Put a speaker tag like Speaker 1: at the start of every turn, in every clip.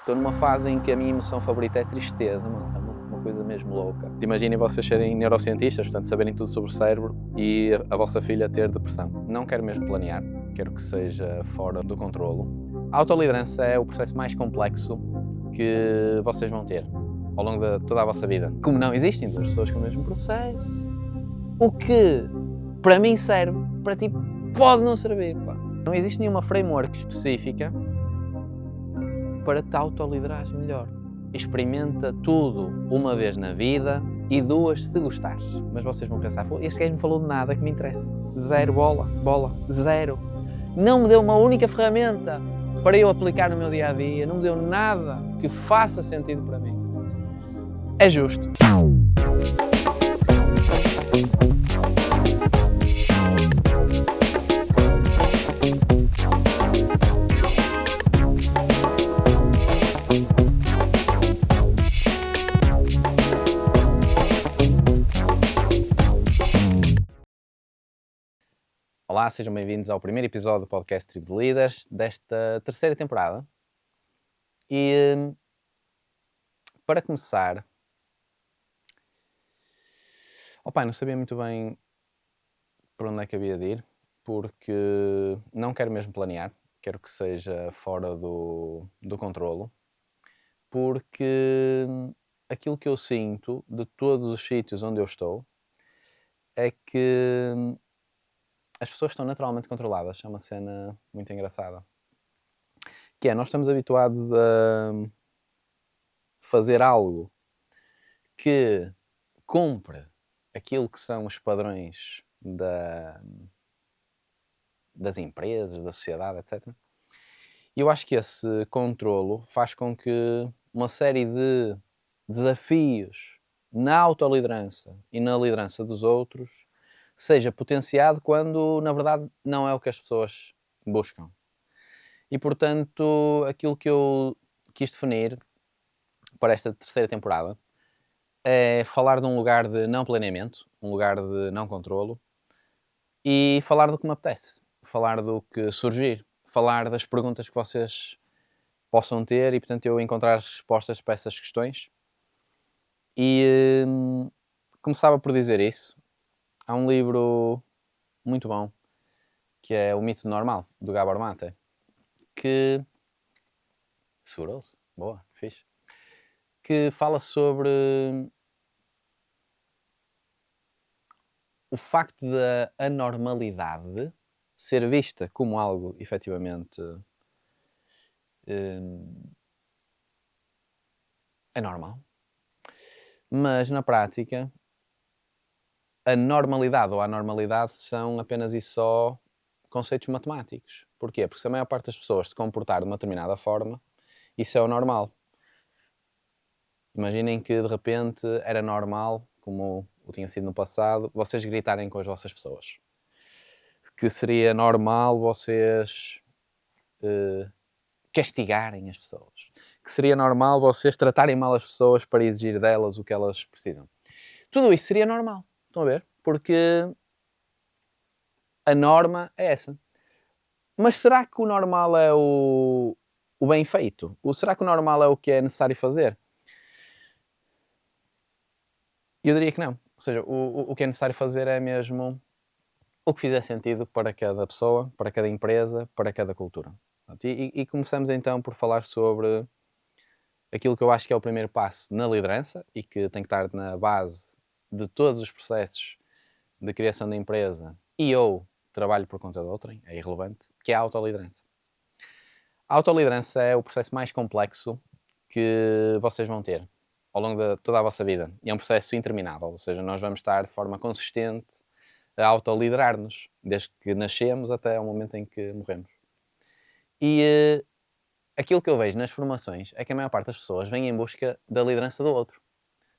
Speaker 1: Estou numa fase em que a minha emoção favorita é tristeza, malta, uma coisa mesmo louca. Imaginem vocês serem neurocientistas, portanto saberem tudo sobre o cérebro e a vossa filha ter depressão. Não quero mesmo planear, quero que seja fora do controlo. A autoliderança é o processo mais complexo que vocês vão ter ao longo de toda a vossa vida. Como não existem duas pessoas com o mesmo processo, o que para mim serve, para ti pode não servir, pá. Não existe nenhuma framework específica para te autoliderares melhor. Experimenta tudo uma vez na vida e duas se gostares. Mas vocês vão pensar, este gajo não falou de nada que me interesse. Zero bola, zero. Não me deu uma única ferramenta para eu aplicar no meu dia-a-dia, não me deu nada que faça sentido para mim. É justo. Olá, sejam bem-vindos ao primeiro episódio do podcast Tribo de Líderes desta terceira temporada. E para começar, não sabia muito bem por onde é que havia de ir, porque não quero mesmo planear, quero que seja fora do controlo, porque aquilo que eu sinto de todos os sítios onde eu estou é que as pessoas estão naturalmente controladas. É uma cena muito engraçada. Que é, nós estamos habituados a fazer algo que cumpre aquilo que são os padrões das empresas, da sociedade, etc. E eu acho que esse controlo faz com que uma série de desafios na autoliderança e na liderança dos outros seja potenciado quando, na verdade, não é o que as pessoas buscam. E, portanto, aquilo que eu quis definir para esta terceira temporada é falar de um lugar de não planeamento, um lugar de não controlo e falar do que me apetece, falar do que surgir, falar das perguntas que vocês possam ter e, portanto, eu encontrar respostas para essas questões. E começava por dizer isso. Há um livro muito bom que é O Mito Normal, do Gabor Mate, que segurou-se, boa, fixe, que fala sobre o facto da anormalidade ser vista como algo efetivamente anormal, mas na prática a normalidade ou a anormalidade são apenas e só conceitos matemáticos. Porquê? Porque se a maior parte das pessoas se comportar de uma determinada forma, isso é o normal. Imaginem que de repente era normal, como o tinha sido no passado, vocês gritarem com as vossas pessoas. Que seria normal vocês castigarem as pessoas. Que seria normal vocês tratarem mal as pessoas para exigir delas o que elas precisam. Tudo isso seria normal. Estão a ver? Porque a norma é essa. Mas será que o normal é o bem feito? Ou será que o normal é o que é necessário fazer? Eu diria que não. Ou seja, o que é necessário fazer é mesmo o que fizer sentido para cada pessoa, para cada empresa, para cada cultura. E começamos então por falar sobre aquilo que eu acho que é o primeiro passo na liderança e que tem que estar na base de todos os processos de criação da empresa e ou trabalho por conta de outrem, é irrelevante, que é a autoliderança. A autoliderança é o processo mais complexo que vocês vão ter ao longo de toda a vossa vida. E é um processo interminável, ou seja, nós vamos estar de forma consistente a autoliderar-nos, desde que nascemos até ao momento em que morremos. E aquilo que eu vejo nas formações é que a maior parte das pessoas vem em busca da liderança do outro.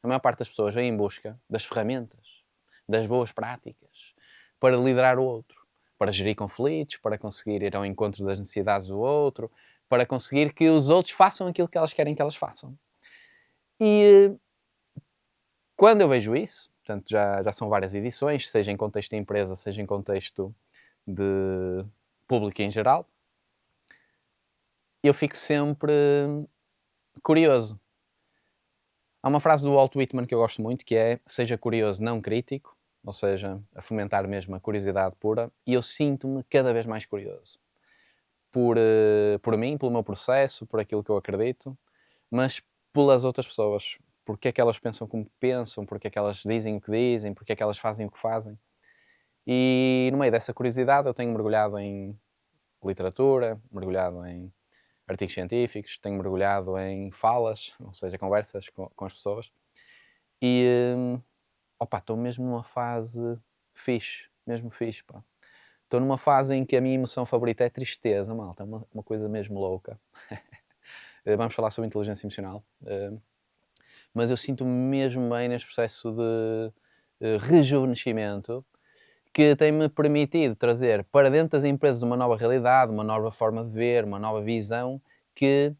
Speaker 1: A maior parte das pessoas vem em busca das ferramentas, das boas práticas, para liderar o outro, para gerir conflitos, para conseguir ir ao encontro das necessidades do outro, para conseguir que os outros façam aquilo que elas querem que elas façam. E quando eu vejo isso, portanto já são várias edições, seja em contexto de empresa, seja em contexto de público em geral, eu fico sempre Curioso. Há uma frase do Walt Whitman que eu gosto muito, que é: seja curioso, não crítico, ou seja, a fomentar mesmo a curiosidade pura, e eu sinto-me cada vez mais curioso. Por mim, pelo meu processo, por aquilo que eu acredito, mas pelas outras pessoas. Porque é que elas pensam como pensam, porque é que elas dizem o que dizem, porque é que elas fazem o que fazem. E no meio dessa curiosidade eu tenho mergulhado em literatura, mergulhado em artigos científicos, tenho mergulhado em falas, ou seja, conversas com as pessoas. E, opa, estou mesmo numa fase fixe, mesmo fixe, pá. Estou numa fase em que a minha emoção favorita é tristeza, malta, é uma coisa mesmo louca. Vamos falar sobre inteligência emocional. Mas eu sinto-me mesmo bem neste processo de rejuvenescimento que tem-me permitido trazer para dentro das empresas uma nova realidade, uma nova forma de ver, uma nova visão que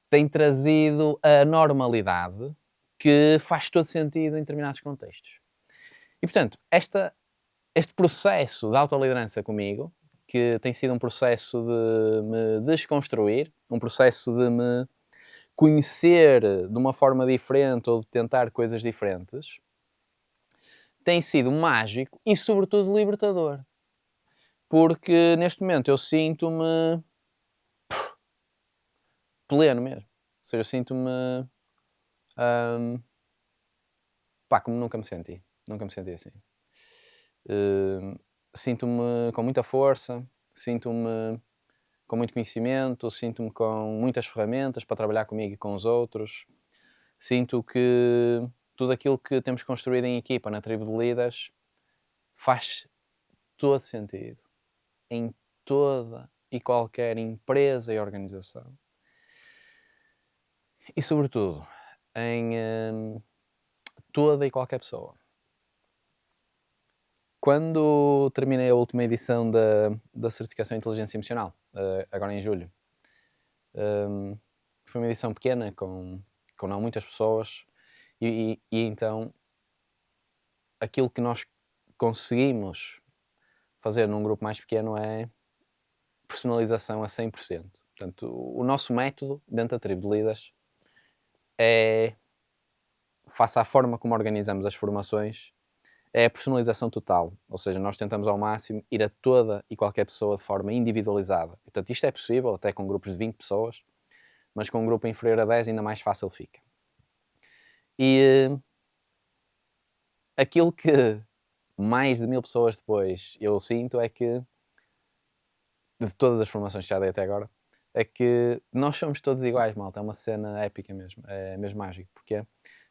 Speaker 1: tem trazido a normalidade que faz todo sentido em determinados contextos. E, portanto, este processo de autoliderança comigo, que tem sido um processo de me desconstruir, um processo de me conhecer de uma forma diferente ou de tentar coisas diferentes, tem sido mágico e, sobretudo, libertador. Porque neste momento eu sinto-me pleno mesmo. Ou seja, eu sinto-me pá, como nunca me senti. Nunca me senti assim. Sinto-me com muita força, sinto-me com muito conhecimento, sinto-me com muitas ferramentas para trabalhar comigo e com os outros. Sinto que tudo aquilo que temos construído em equipa na tribo de líderes faz todo sentido em toda e qualquer empresa e organização. E, sobretudo, em toda e qualquer pessoa. Quando terminei a última edição da certificação em inteligência emocional, agora em julho, foi uma edição pequena, com não muitas pessoas, e então aquilo que nós conseguimos fazer num grupo mais pequeno é personalização a 100%. Portanto, o nosso método dentro da tribo de líderes é, face à forma como organizamos as formações, é a personalização total. Ou seja, nós tentamos ao máximo ir a toda e qualquer pessoa de forma individualizada. Portanto, isto é possível até com grupos de 20 pessoas, mas com um grupo inferior a 10 ainda mais fácil fica. E aquilo que mais de 1000 pessoas depois eu sinto é que, de todas as formações que já dei até agora, é que nós somos todos iguais, malta. É uma cena épica mesmo, é mesmo mágico, porque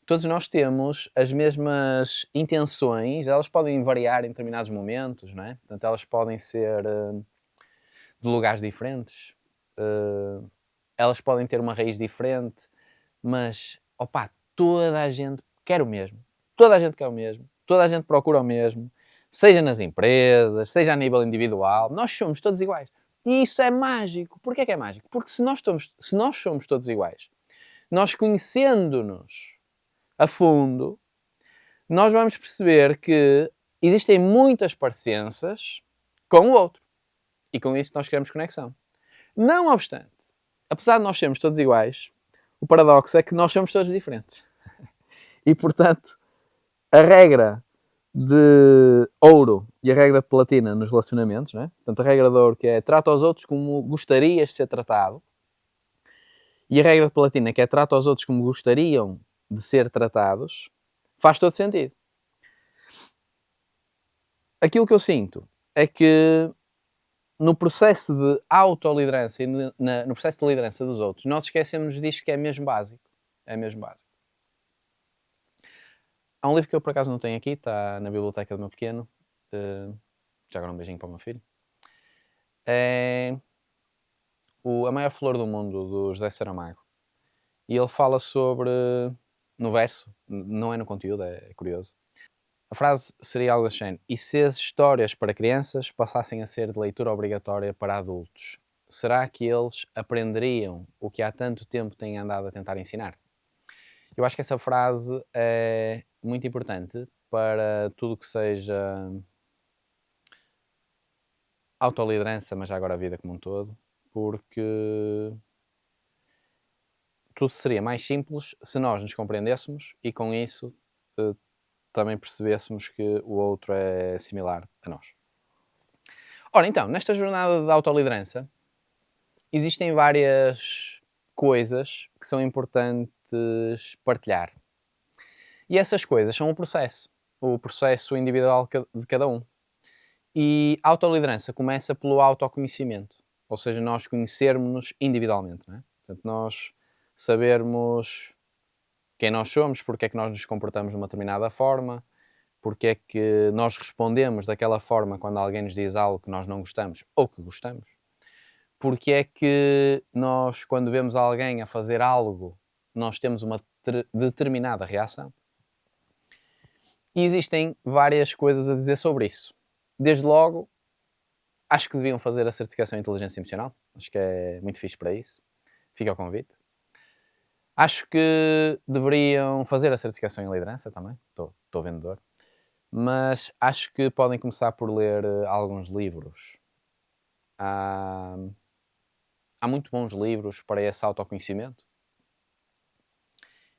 Speaker 1: todos nós temos as mesmas intenções, elas podem variar em determinados momentos, não é? Portanto, elas podem ser de lugares diferentes, elas podem ter uma raiz diferente, mas, opá, toda a gente quer o mesmo. Toda a gente quer o mesmo. Toda a gente procura o mesmo. Seja nas empresas, seja a nível individual. Nós somos todos iguais. E isso é mágico. Porquê que é mágico? Porque se nós somos todos iguais, nós conhecendo-nos a fundo, nós vamos perceber que existem muitas parecenças com o outro. E com isso nós queremos conexão. Não obstante, apesar de nós sermos todos iguais, o paradoxo é que nós somos todos diferentes. E, portanto, a regra de ouro e a regra de platina nos relacionamentos, né? Portanto, a regra de ouro que é trata os outros como gostarias de ser tratado, e a regra de platina que é trata os outros como gostariam de ser tratados, faz todo sentido. Aquilo que eu sinto é que no processo de autoliderança e no processo de liderança dos outros, nós esquecemos disto que é mesmo básico. É mesmo básico. Há um livro que eu por acaso não tenho aqui, está na biblioteca do meu pequeno. Já agora um beijinho para o meu filho. É A Maior Flor do Mundo, do José Saramago. E ele fala sobre, no verso, não é no conteúdo, é curioso. A frase seria algo assim: e se as histórias para crianças passassem a ser de leitura obrigatória para adultos, será que eles aprenderiam o que há tanto tempo têm andado a tentar ensinar? Eu acho que essa frase é muito importante para tudo que seja autoliderança, mas já agora a vida como um todo, porque tudo seria mais simples se nós nos compreendêssemos e com isso também percebêssemos que o outro é similar a nós. Ora, então, nesta jornada de autoliderança, existem várias coisas que são importantes partilhar. E essas coisas são o processo individual de cada um. E a autoliderança começa pelo autoconhecimento, ou seja, nós conhecermos-nos individualmente, não é? Portanto, nós sabermos quem nós somos, porque é que nós nos comportamos de uma determinada forma, porque é que nós respondemos daquela forma quando alguém nos diz algo que nós não gostamos ou que gostamos, porque é que nós, quando vemos alguém a fazer algo, nós temos uma determinada reação. E existem várias coisas a dizer sobre isso. Desde logo, acho que deviam fazer a certificação em inteligência emocional. Acho que é muito fixe para isso. Fica o convite. Acho que deveriam fazer a certificação em liderança também. Estou vendedor. Mas acho que podem começar por ler alguns livros. Há muito bons livros para esse autoconhecimento.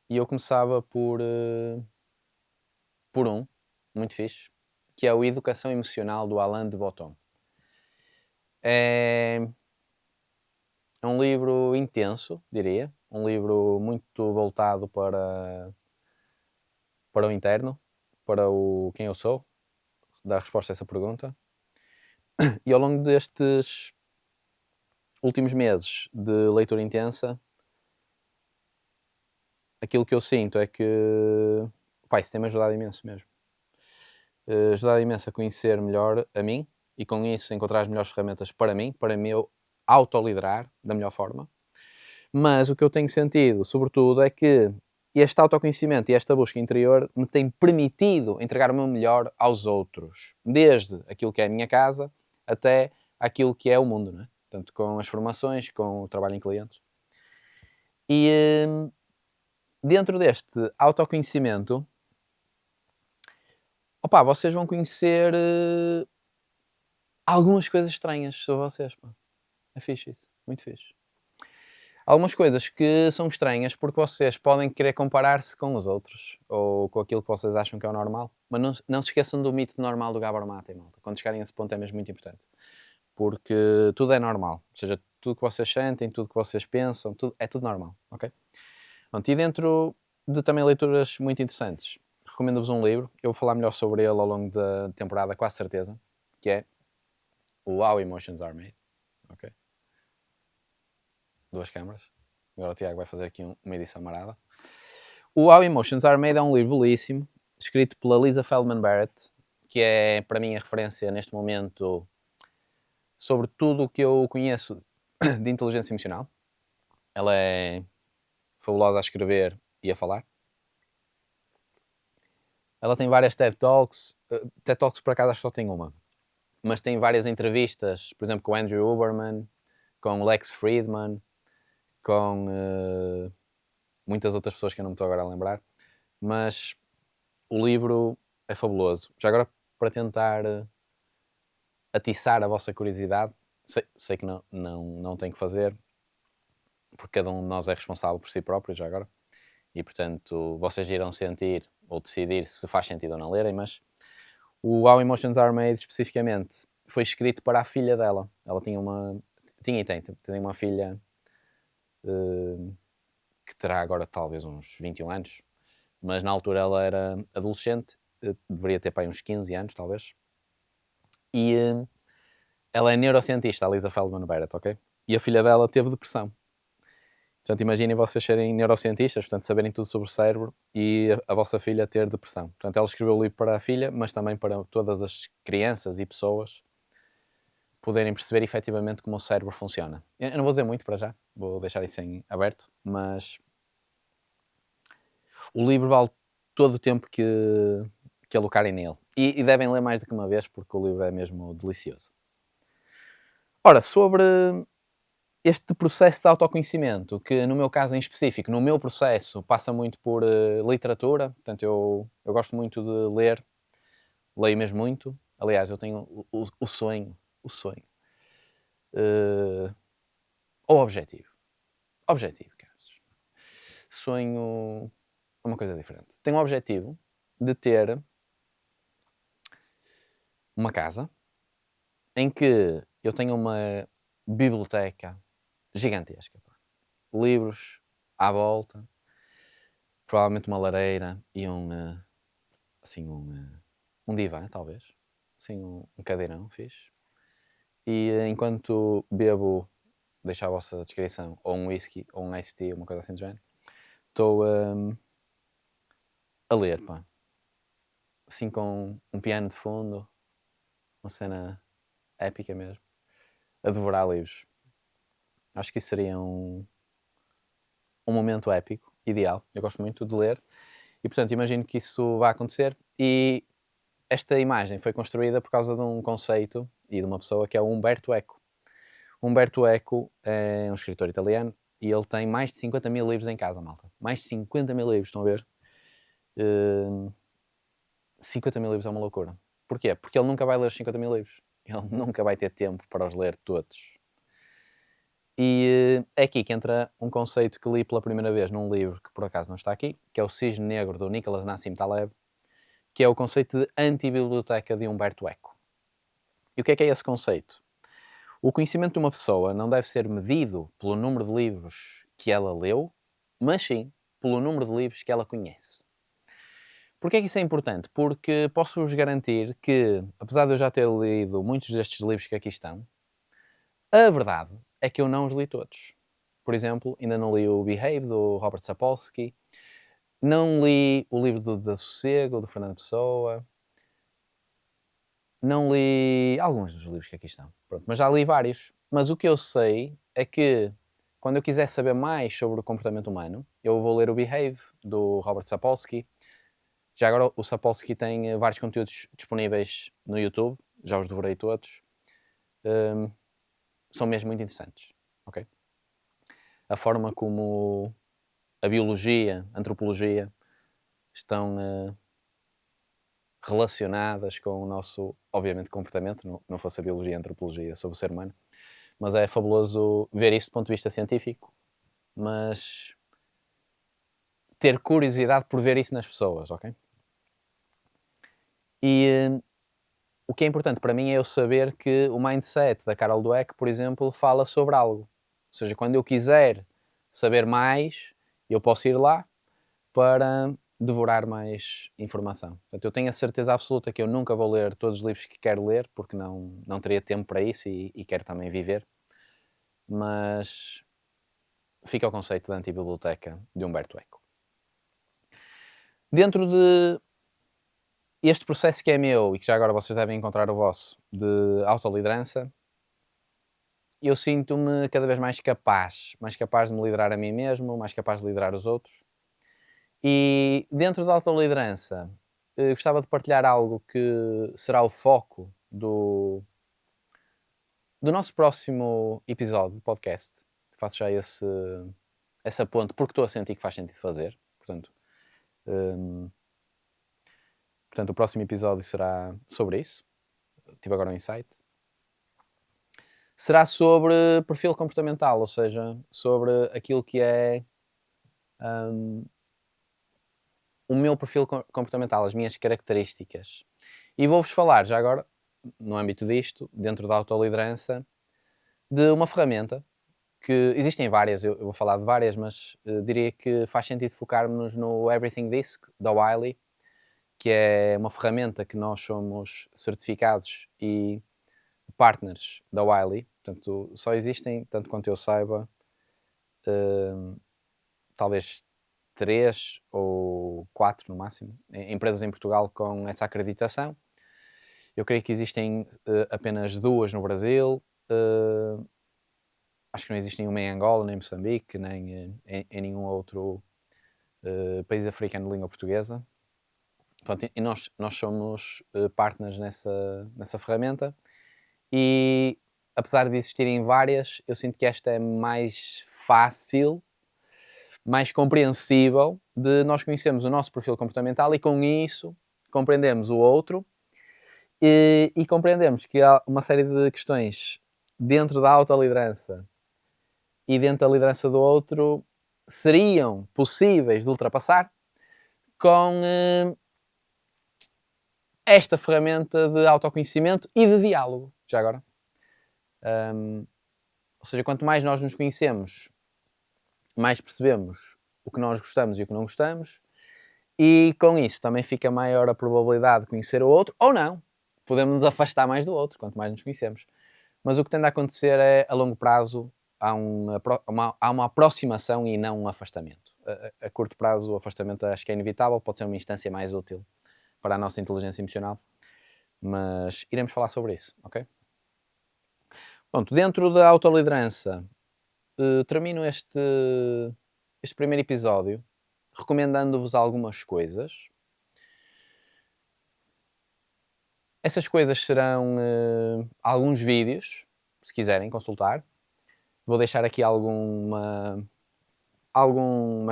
Speaker 1: E eu começava por um, muito fixe, que é o Educação Emocional do Alain de Botton. É um livro intenso, diria. Um livro muito voltado para o interno, para o quem eu sou, dar resposta a essa pergunta. E ao longo destes últimos meses de leitura intensa, aquilo que eu sinto é que isso tem-me ajudado imenso mesmo. Ajudado imenso a conhecer melhor a mim e com isso encontrar as melhores ferramentas para mim eu autoliderar da melhor forma. Mas o que eu tenho sentido, sobretudo, é que este autoconhecimento e esta busca interior me tem permitido entregar o meu melhor aos outros, desde aquilo que é a minha casa até aquilo que é o mundo, não é? Tanto com as formações, com o trabalho em clientes. E dentro deste autoconhecimento, vocês vão conhecer algumas coisas estranhas sobre vocês. Pá. É fixe isso, muito fixe. Algumas coisas que são estranhas porque vocês podem querer comparar-se com os outros ou com aquilo que vocês acham que é o normal. Mas não se esqueçam do mito normal do Gabor Mate, malta. Quando chegarem a esse ponto é mesmo muito importante. Porque tudo é normal. Ou seja, tudo que vocês sentem, tudo que vocês pensam, é tudo normal, ok? Pronto, e dentro de também leituras muito interessantes, recomendo-vos um livro. Eu vou falar melhor sobre ele ao longo da temporada, quase certeza, que é o How Emotions Are Made. Ok? 2 câmaras. Agora o Tiago vai fazer aqui uma edição marada. O How Emotions Are Made é um livro belíssimo, escrito pela Lisa Feldman Barrett, que é para mim a referência neste momento sobre tudo o que eu conheço de inteligência emocional. Ela é fabulosa a escrever e a falar. Ela tem várias TED Talks. TED Talks por acaso acho que só tem uma. Mas tem várias entrevistas, por exemplo, com Andrew Huberman, com Lex Friedman, com muitas outras pessoas que eu não me estou agora a lembrar. Mas o livro é fabuloso. Já agora, para tentar atiçar a vossa curiosidade, sei que não tenho que fazer, porque cada um de nós é responsável por si próprio, já agora. E, portanto, vocês irão sentir ou decidir se faz sentido ou não lerem, mas o How Emotions Are Made, especificamente, foi escrito para a filha dela. Ela tinha tem uma filha que terá agora talvez uns 21 anos, mas na altura ela era adolescente, deveria ter para aí uns 15 anos, talvez. E ela é neurocientista, a Lisa Feldman Barrett, ok? E a filha dela teve depressão. Portanto, imaginem vocês serem neurocientistas, portanto, saberem tudo sobre o cérebro e a vossa filha ter depressão. Portanto, ela escreveu o livro para a filha, mas também para todas as crianças e pessoas poderem perceber efetivamente como o cérebro funciona. Eu não vou dizer muito para já, vou deixar isso em aberto, mas o livro vale todo o tempo que alocarem nele. E devem ler mais do que uma vez, porque o livro é mesmo delicioso. Ora, sobre este processo de autoconhecimento, que no meu caso em específico, no meu processo, passa muito por literatura, portanto eu gosto muito de ler, leio mesmo muito. Aliás, eu tenho o sonho, ou objetivo, caros. sonho uma coisa diferente. Tenho o objetivo de ter uma casa em que eu tenha uma biblioteca gigantesca. Pá. Livros à volta, provavelmente uma lareira e um divã, talvez. Assim, um cadeirão fixe. E enquanto bebo, deixo a vossa descrição, ou um whisky, ou um iced tea, uma coisa assim do género, estou a ler, pá. Assim com um piano de fundo, uma cena épica mesmo. A devorar livros. Acho que isso seria um momento épico, ideal. Eu gosto muito de ler e, portanto, imagino que isso vai acontecer. E esta imagem foi construída por causa de um conceito e de uma pessoa que é o Umberto Eco. Umberto Eco é um escritor italiano e ele tem mais de 50 mil livros em casa, malta. Mais de 50 mil livros, estão a ver? 50 mil livros é uma loucura. Porquê? Porque ele nunca vai ler os 50 mil livros. Ele nunca vai ter tempo para os ler todos. E é aqui que entra um conceito que li pela primeira vez num livro que por acaso não está aqui, que é o Cisne Negro, do Nicholas Nassim Taleb, que é o conceito de antibiblioteca de Umberto Eco. E o que é esse conceito? O conhecimento de uma pessoa não deve ser medido pelo número de livros que ela leu, mas sim pelo número de livros que ela conhece. Porquê é que isso é importante? Porque posso-vos garantir que, apesar de eu já ter lido muitos destes livros que aqui estão, a verdade é que eu não os li todos. Por exemplo, ainda não li o Behave, do Robert Sapolsky, não li o livro do Desassossego, do Fernando Pessoa, não li alguns dos livros que aqui estão, pronto, mas já li vários. Mas o que eu sei é que, quando eu quiser saber mais sobre o comportamento humano, eu vou ler o Behave, do Robert Sapolsky. Já agora o Sapolsky tem vários conteúdos disponíveis no YouTube, já os devorei todos. São mesmo muito interessantes, ok? A forma como a biologia, a antropologia estão relacionadas com o nosso, obviamente, comportamento, não fosse a biologia e a antropologia sobre o ser humano, mas é fabuloso ver isso do ponto de vista científico, mas ter curiosidade por ver isso nas pessoas, ok? E o que é importante para mim é eu saber que o mindset da Carol Dweck, por exemplo, fala sobre algo. Ou seja, quando eu quiser saber mais, eu posso ir lá para devorar mais informação. Portanto, eu tenho a certeza absoluta que eu nunca vou ler todos os livros que quero ler, porque não teria tempo para isso e quero também viver. Mas fica o conceito da antibiblioteca de Umberto Eco. Dentro de este processo que é meu e que já agora vocês devem encontrar o vosso, de autoliderança, eu sinto-me cada vez mais capaz de me liderar a mim mesmo, mais capaz de liderar os outros. E dentro da autoliderança, gostava de partilhar algo que será o foco do nosso próximo episódio do podcast. Faço já essa ponte porque estou a sentir que faz sentido fazer. Portanto, o próximo episódio será sobre isso. Tive agora um insight. Será sobre perfil comportamental, ou seja, sobre aquilo que é o meu perfil comportamental, as minhas características. E vou-vos falar, já agora, no âmbito disto, dentro da autoliderança, de uma ferramenta que existem várias, eu vou falar de várias, mas diria que faz sentido focarmos no Everything Disc, da Wiley, que é uma ferramenta que nós somos certificados e partners da Wiley. Portanto, só existem, tanto quanto eu saiba, talvez 3 ou 4 no máximo, empresas em Portugal com essa acreditação. Eu creio que existem apenas 2 no Brasil. Acho que não existe nenhuma em Angola, nem em Moçambique, nem em nenhum outro país africano de língua portuguesa. Pronto, e nós somos partners nessa ferramenta e, apesar de existirem várias, eu sinto que esta é mais fácil, mais compreensível de nós conhecermos o nosso perfil comportamental e, com isso, compreendemos o outro e compreendemos que há uma série de questões dentro da autoliderança e dentro da liderança do outro seriam possíveis de ultrapassar com esta ferramenta de autoconhecimento e de diálogo, já agora. Ou seja, quanto mais nós nos conhecemos, mais percebemos o que nós gostamos e o que não gostamos, e com isso também fica maior a probabilidade de conhecer o outro, ou não. Podemos nos afastar mais do outro, quanto mais nos conhecemos. Mas o que tende a acontecer é, a longo prazo, há uma aproximação e não um afastamento. A curto prazo, o afastamento acho que é inevitável, pode ser uma instância mais útil para a nossa inteligência emocional, mas iremos falar sobre isso, ok? Pronto, dentro da autoliderança, termino este primeiro episódio recomendando-vos algumas coisas. Essas coisas serão alguns vídeos, se quiserem consultar. Vou deixar aqui algumas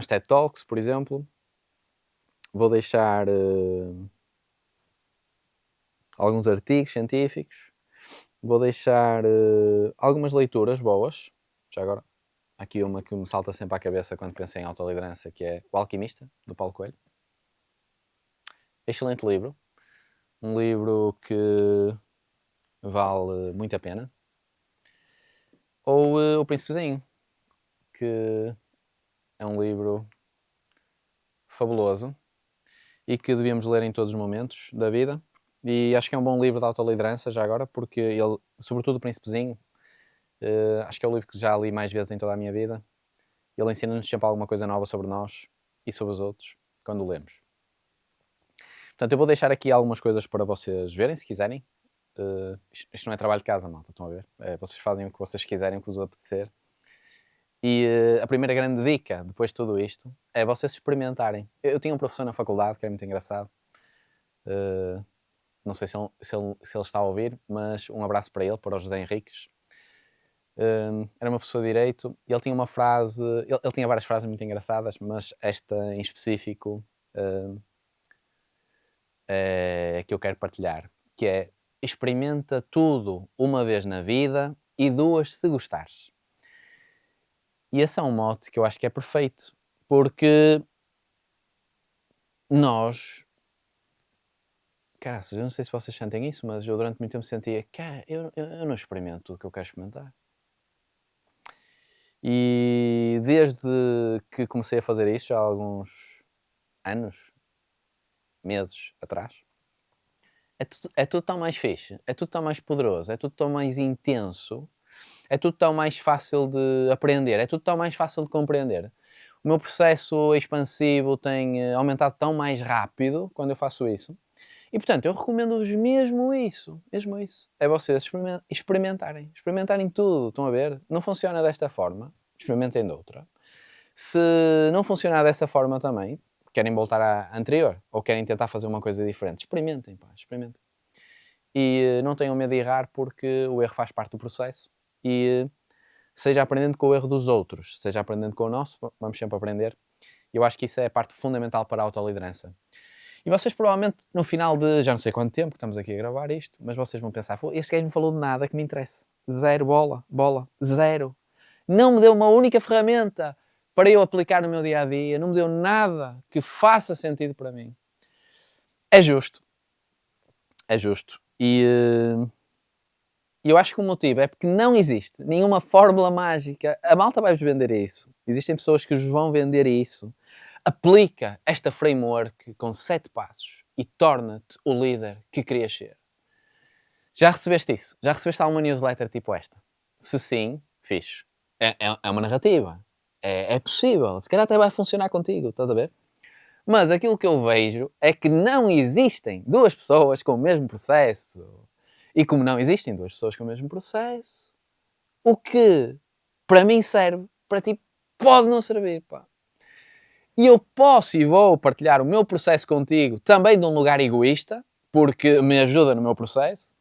Speaker 1: TED Talks, por exemplo. Vou deixar alguns artigos científicos. Vou deixar algumas leituras boas. Já agora, aqui uma que me salta sempre à cabeça quando penso em autoliderança, que é O Alquimista, do Paulo Coelho. Excelente livro. Um livro que vale muito a pena. Ou O Príncipezinho, que é um livro fabuloso e que devíamos ler em todos os momentos da vida. E acho que é um bom livro de autoliderança, já agora, porque ele, sobretudo O Príncipezinho, acho que é o livro que já li mais vezes em toda a minha vida. Ele ensina-nos sempre alguma coisa nova sobre nós e sobre os outros, quando o lemos. Portanto, eu vou deixar aqui algumas coisas para vocês verem, se quiserem. Isto não é trabalho de casa, malta, estão a ver? Vocês fazem o que vocês quiserem, o que vos apetecer. E a primeira grande dica, depois de tudo isto, é vocês experimentarem. Eu tinha um professor na faculdade, que era muito engraçado. Não sei se ele está a ouvir, mas um abraço para ele, para o José Henriques. Era uma pessoa de Direito e ele tinha uma frase... Ele tinha várias frases muito engraçadas, mas esta em específico é que eu quero partilhar, que é: experimenta tudo uma vez na vida e duas se gostares. E esse é um mote que eu acho que é perfeito, porque nós... Caraças, eu não sei se vocês sentem isso, mas eu durante muito tempo sentia que eu não experimento tudo o que eu quero experimentar. E desde que comecei a fazer isso, já há alguns anos, meses atrás, é tudo tão mais fixe, é tudo tão mais poderoso, é tudo tão mais intenso, é tudo tão mais fácil de aprender, é tudo tão mais fácil de compreender. O meu processo expansivo tem aumentado tão mais rápido quando eu faço isso. E, portanto, eu recomendo-vos mesmo isso. É vocês experimentarem tudo, estão a ver? Não funciona desta forma, experimentem de outra. Se não funcionar dessa forma também, querem voltar à anterior, ou querem tentar fazer uma coisa diferente, experimentem. E não tenham medo de errar, porque o erro faz parte do processo. E seja aprendendo com o erro dos outros, seja aprendendo com o nosso, vamos sempre aprender. Eu acho que isso é a parte fundamental para a autoliderança. E vocês provavelmente, no final de já não sei quanto tempo que estamos aqui a gravar isto, mas vocês vão pensar: este gajo não falou de nada que me interesse. Zero bola, zero. Não me deu uma única ferramenta para eu aplicar no meu dia-a-dia, não me deu nada que faça sentido para mim. É justo. E eu acho que o motivo é porque não existe nenhuma fórmula mágica. A malta vai-vos vender isso. Existem pessoas que vos vão vender isso. Aplica esta framework com 7 passos e torna-te o líder que querias ser. Já recebeste isso? Já recebeste alguma newsletter tipo esta? Se sim, fixe. É uma narrativa. É possível. Se calhar até vai funcionar contigo, estás a ver? Mas aquilo que eu vejo é que não existem duas pessoas com o mesmo processo. E como não existem duas pessoas com o mesmo processo, o que para mim serve, para ti pode não servir, pá. E eu posso e vou partilhar o meu processo contigo também de um lugar egoísta, porque me ajuda no meu processo,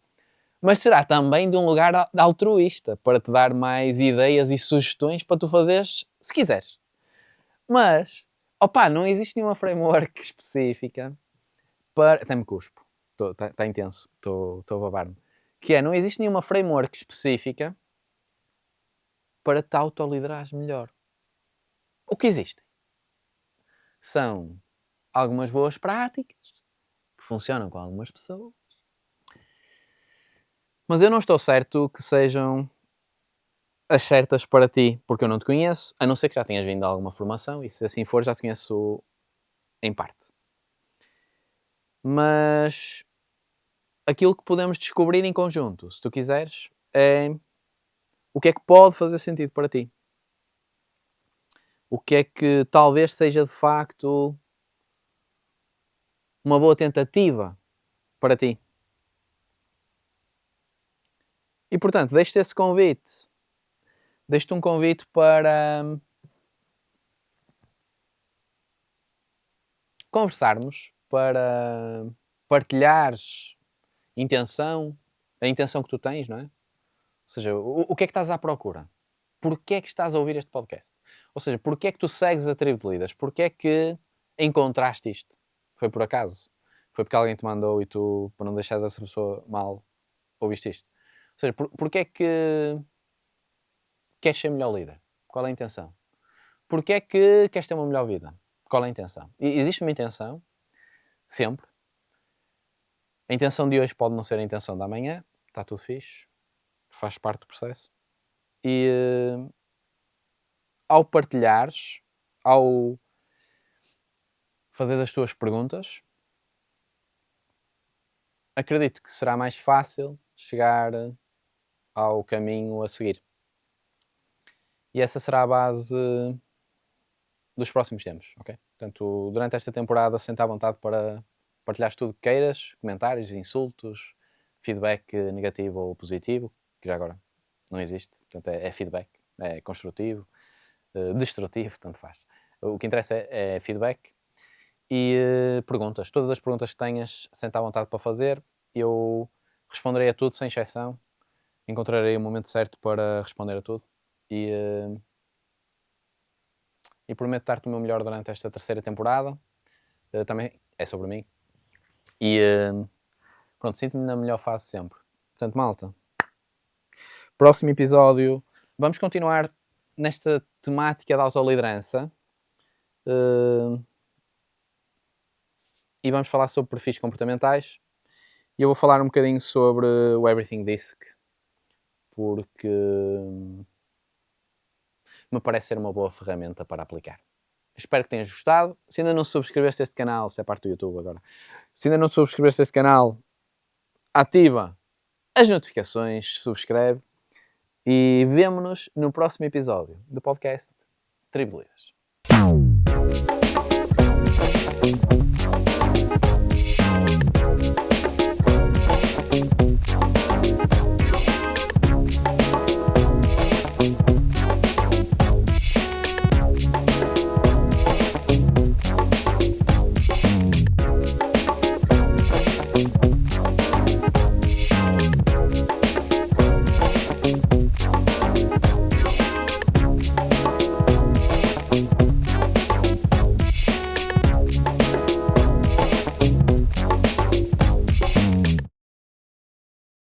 Speaker 1: mas será também de um lugar altruísta, para te dar mais ideias e sugestões para tu fazeres, se quiseres. Mas, opá, não existe nenhuma framework específica para... Até me cuspo. Está intenso. Estou a babar-me. Que é, não existe nenhuma framework específica para te autoliderares melhor. O que existem são algumas boas práticas que funcionam com algumas pessoas, mas eu não estou certo que sejam as certas para ti, porque eu não te conheço, a não ser que já tenhas vindo a alguma formação, e se assim for, já te conheço em parte. Mas aquilo que podemos descobrir em conjunto, se tu quiseres, é o que é que pode fazer sentido para ti. O que é que talvez seja de facto uma boa tentativa para ti. E portanto, deixo-te esse convite. Deixo-te um convite para conversarmos, para partilhares a intenção que tu tens, não é? Ou seja, o que é que estás à procura? Porquê é que estás a ouvir este podcast? Ou seja, porquê é que tu segues a Tribo de Líderes? Porquê é que encontraste isto? Foi por acaso? Foi porque alguém te mandou e tu, para não deixares essa pessoa mal, ouviste isto? Ou seja, porquê é que queres ser melhor líder? Qual é a intenção? Porquê é que queres ter uma melhor vida? Qual é a intenção? E existe uma intenção, sempre. A intenção de hoje pode não ser a intenção da amanhã, está tudo fixe, faz parte do processo. E ao partilhares, ao fazeres as tuas perguntas, acredito que será mais fácil chegar ao caminho a seguir. E essa será a base dos próximos tempos, ok? Portanto, durante esta temporada, senta à vontade para partilhares tudo que queiras, comentários, insultos, feedback negativo ou positivo, que já agora não existe, portanto é feedback, é construtivo, destrutivo, tanto faz. O que interessa é feedback e perguntas. Todas as perguntas que tenhas, senta à vontade para fazer, eu responderei a tudo sem exceção, encontrarei o momento certo para responder a tudo e prometo dar-te o meu melhor durante esta terceira temporada. Também é sobre mim. E pronto, sinto-me na melhor fase sempre. Portanto, malta, próximo episódio, vamos continuar nesta temática da autoliderança e vamos falar sobre perfis comportamentais. E eu vou falar um bocadinho sobre o Everything Disc, porque me parece ser uma boa ferramenta para aplicar. Espero que tenhas gostado. Se ainda não subscreveste este canal, se é parte do YouTube agora, se ainda não subscreveste este canal, ativa as notificações, subscreve e vemo-nos no próximo episódio do podcast Tribo de Líderes.